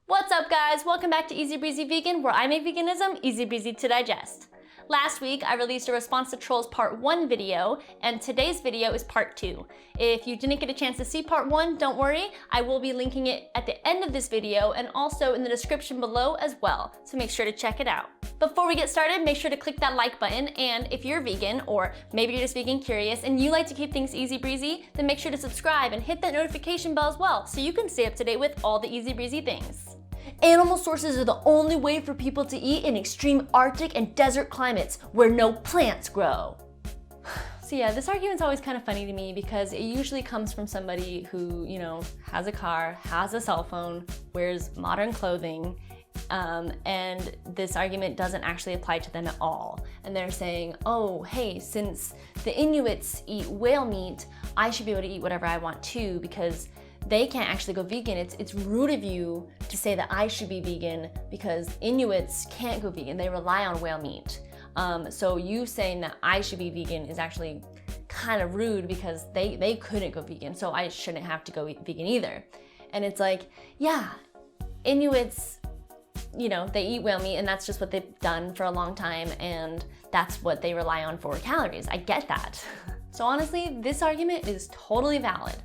What's up guys? Welcome back to Easy Breezy Vegan, where I make veganism easy breezy to digest. Last week, I released a response to trolls part 1 video, and today's video is part 2. If you didn't get a chance to see part 1, don't worry, I will be linking it at the end of this video and also in the description below as well, so make sure to check it out. Before we get started, make sure to click that like button, and if you're vegan, or maybe you're just vegan curious and you like to keep things easy breezy, then make sure to subscribe and hit that notification bell as well, so you can stay up to date with all the easy breezy things. Animal sources are the only way for people to eat in extreme Arctic and desert climates where no plants grow. So yeah, this argument's always kind of funny to me because it usually comes from somebody who, has a car, has a cell phone, wears modern clothing, and this argument doesn't actually apply to them at all. And they're saying, oh, hey, since the Inuits eat whale meat, I should be able to eat whatever I want too because they can't actually go vegan. It's rude of you to say that I should be vegan because Inuits can't go vegan. They rely on whale meat. So you saying that I should be vegan is actually kind of rude because they couldn't go vegan, so I shouldn't have to go vegan either. And it's like, yeah, Inuits, they eat whale meat and that's just what they've done for a long time and that's what they rely on for calories. I get that. So honestly, this argument is totally valid.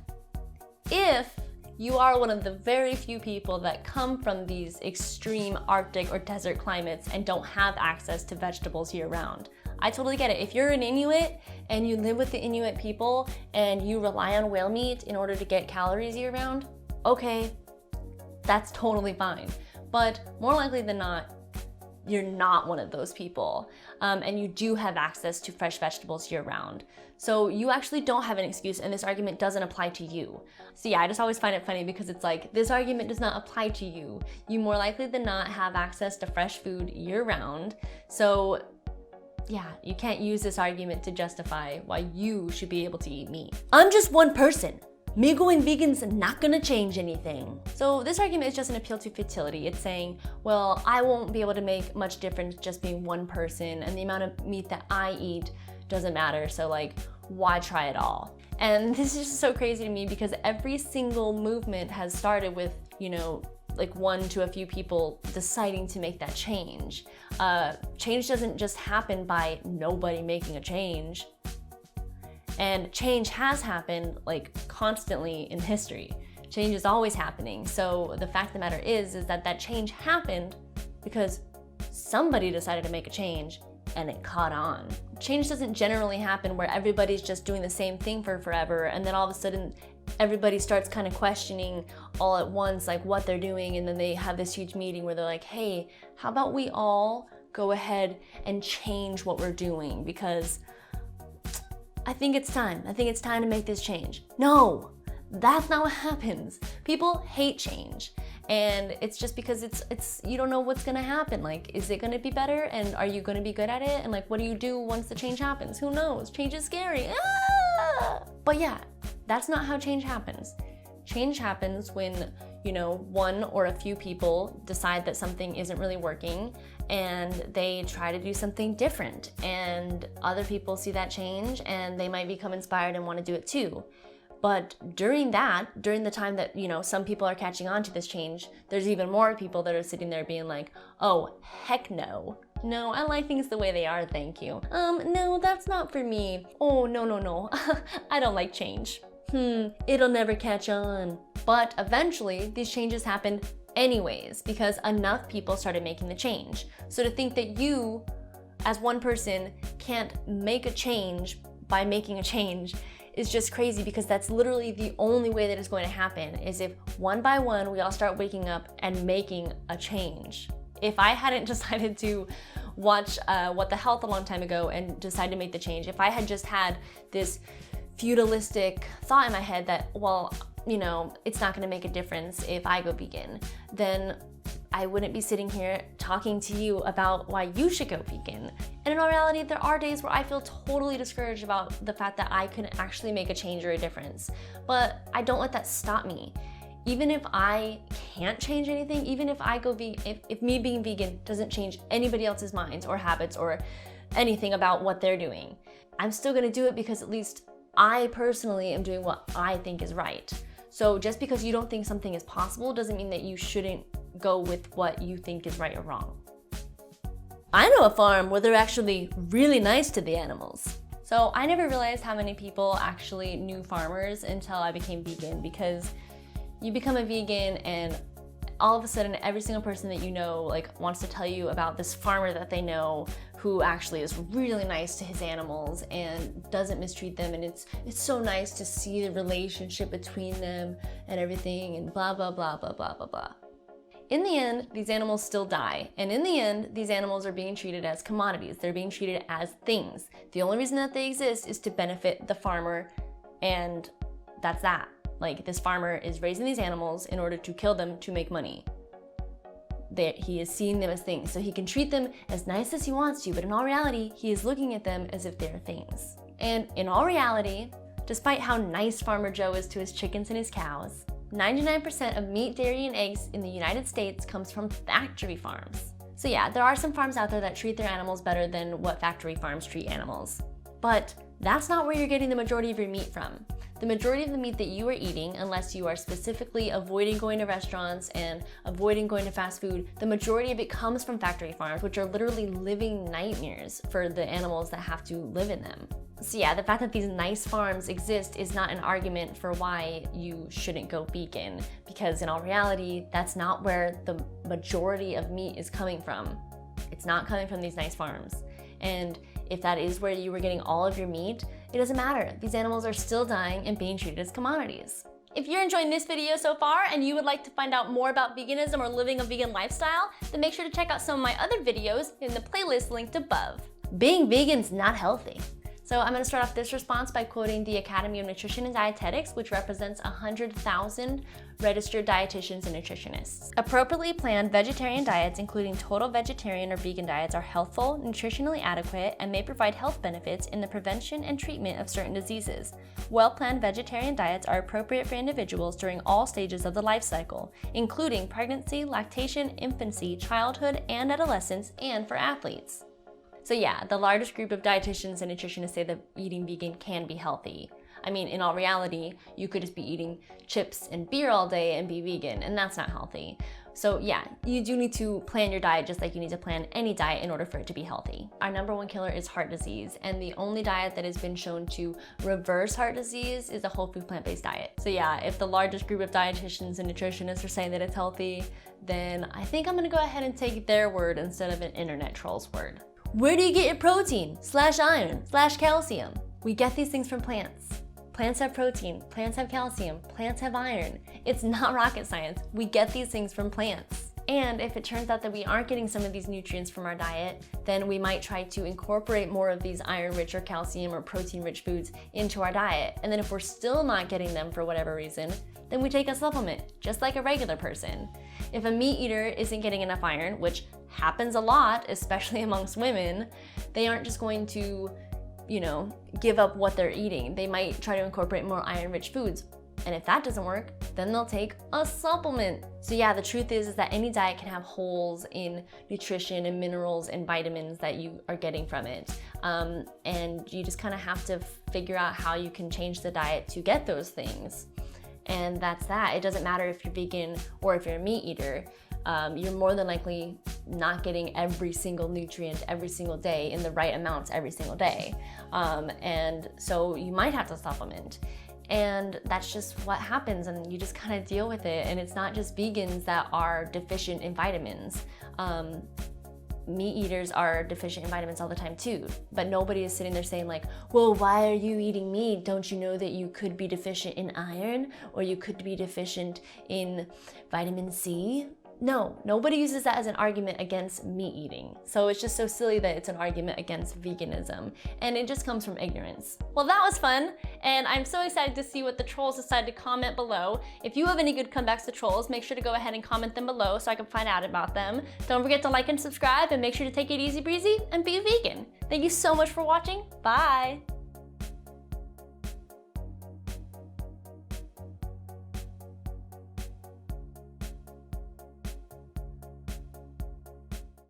If you are one of the very few people that come from these extreme Arctic or desert climates and don't have access to vegetables year-round, I totally get it. If you're an Inuit and you live with the Inuit people and you rely on whale meat in order to get calories year-round, okay, that's totally fine. But more likely than not, you're not one of those people, and you do have access to fresh vegetables year-round. So you actually don't have an excuse, and this argument doesn't apply to you. So yeah, I just always find it funny because it's like, this argument does not apply to you. You more likely than not have access to fresh food year-round. So yeah, you can't use this argument to justify why you should be able to eat meat. I'm just one person. Me going vegan's not gonna change anything. So this argument is just an appeal to futility. It's saying, well, I won't be able to make much difference just being one person and the amount of meat that I eat doesn't matter, so like, why try at all? And this is just so crazy to me because every single movement has started with, like one to a few people deciding to make that change. Change doesn't just happen by nobody making a change. And change has happened like constantly in history. Change is always happening. So the fact of the matter is that change happened because somebody decided to make a change and it caught on. Change doesn't generally happen where everybody's just doing the same thing for forever and then all of a sudden everybody starts kind of questioning all at once like what they're doing, and then they have this huge meeting where they're like, hey, how about we all go ahead and change what we're doing because I think it's time. I think it's time to make this change. No, that's not what happens. People hate change. And it's just because it's you don't know what's gonna happen. Like, is it gonna be better? And are you gonna be good at it? And like, what do you do once the change happens? Who knows? Change is scary. Ah! But yeah, that's not how change happens. Change happens when, one or a few people decide that something isn't really working and they try to do something different, and other people see that change and they might become inspired and want to do it too. But during the time that, some people are catching on to this change, there's even more people that are sitting there being like, oh, heck no. No, I like things the way they are, thank you. No, that's not for me. Oh, no. I don't like change. It'll never catch on. But eventually, these changes happened anyways because enough people started making the change. So to think that you, as one person, can't make a change by making a change is just crazy because that's literally the only way that it's going to happen is if one by one we all start waking up and making a change. If I hadn't decided to watch What the Health a long time ago and decide to make the change, if I had just had this feudalistic thought in my head that, well, it's not gonna make a difference if I go vegan, then I wouldn't be sitting here talking to you about why you should go vegan. And in all reality, there are days where I feel totally discouraged about the fact that I couldn't actually make a change or a difference. But I don't let that stop me. Even if I can't change anything, even if I go vegan, if me being vegan doesn't change anybody else's minds or habits or anything about what they're doing, I'm still gonna do it because at least I personally am doing what I think is right. So just because you don't think something is possible doesn't mean that you shouldn't go with what you think is right or wrong. I know a farm where they're actually really nice to the animals. So I never realized how many people actually knew farmers until I became vegan, because you become a vegan and all of a sudden every single person that you know like wants to tell you about this farmer that they know who actually is really nice to his animals and doesn't mistreat them, and it's so nice to see the relationship between them and everything, and blah blah blah blah blah blah blah. In the end, these animals still die, and in the end, these animals are being treated as commodities. They're being treated as things. The only reason that they exist is to benefit the farmer, and that's that. Like, this farmer is raising these animals in order to kill them to make money. He is seeing them as things, so he can treat them as nice as he wants to, but in all reality, he is looking at them as if they're things. And in all reality, despite how nice Farmer Joe is to his chickens and his cows, 99% of meat, dairy, and eggs in the United States comes from factory farms. So yeah, there are some farms out there that treat their animals better than what factory farms treat animals. But that's not where you're getting the majority of your meat from. The majority of the meat that you are eating, unless you are specifically avoiding going to restaurants and avoiding going to fast food, the majority of it comes from factory farms, which are literally living nightmares for the animals that have to live in them. So yeah, the fact that these nice farms exist is not an argument for why you shouldn't go vegan, because in all reality, that's not where the majority of meat is coming from. It's not coming from these nice farms. And if that is where you were getting all of your meat, it doesn't matter. These animals are still dying and being treated as commodities. If you're enjoying this video so far and you would like to find out more about veganism or living a vegan lifestyle, then make sure to check out some of my other videos in the playlist linked above. Being vegan's not healthy. So I'm going to start off this response by quoting the Academy of Nutrition and Dietetics, which represents 100,000 registered dietitians and nutritionists. Appropriately planned vegetarian diets, including total vegetarian or vegan diets, are healthful, nutritionally adequate, and may provide health benefits in the prevention and treatment of certain diseases. Well-planned vegetarian diets are appropriate for individuals during all stages of the life cycle, including pregnancy, lactation, infancy, childhood, and adolescence, and for athletes. So yeah, the largest group of dietitians and nutritionists say that eating vegan can be healthy. I mean, in all reality, you could just be eating chips and beer all day and be vegan, and that's not healthy. So yeah, you do need to plan your diet just like you need to plan any diet in order for it to be healthy. Our number one killer is heart disease, and the only diet that has been shown to reverse heart disease is a whole food plant-based diet. So yeah, if the largest group of dietitians and nutritionists are saying that it's healthy, then I think I'm gonna go ahead and take their word instead of an internet troll's word. Where do you get your protein, /iron, /calcium? We get these things from plants. Plants have protein, plants have calcium, plants have iron. It's not rocket science. We get these things from plants. And if it turns out that we aren't getting some of these nutrients from our diet, then we might try to incorporate more of these iron-rich or calcium or protein-rich foods into our diet. And then if we're still not getting them for whatever reason, then we take a supplement, just like a regular person. If a meat eater isn't getting enough iron, which happens a lot, especially amongst women, they aren't just going to, give up what they're eating. They might try to incorporate more iron-rich foods. And if that doesn't work, then they'll take a supplement. So yeah, the truth is that any diet can have holes in nutrition and minerals and vitamins that you are getting from it. And you just kind of have to figure out how you can change the diet to get those things. And that's that. It doesn't matter if you're vegan or if you're a meat eater. You're more than likely not getting every single nutrient every single day in the right amounts every single day. And so you might have to supplement. And that's just what happens, and you just kind of deal with it. And it's not just vegans that are deficient in vitamins. Meat eaters are deficient in vitamins all the time too, but nobody is sitting there saying like, well, why are you eating meat? Don't you know that you could be deficient in iron, or you could be deficient in vitamin C? No, nobody uses that as an argument against meat eating. So it's just so silly that it's an argument against veganism, and it just comes from ignorance. Well, that was fun, and I'm so excited to see what the trolls decide to comment below. If you have any good comebacks to trolls, make sure to go ahead and comment them below so I can find out about them. Don't forget to like and subscribe, and make sure to take it easy breezy and be vegan. Thank you so much for watching. Bye.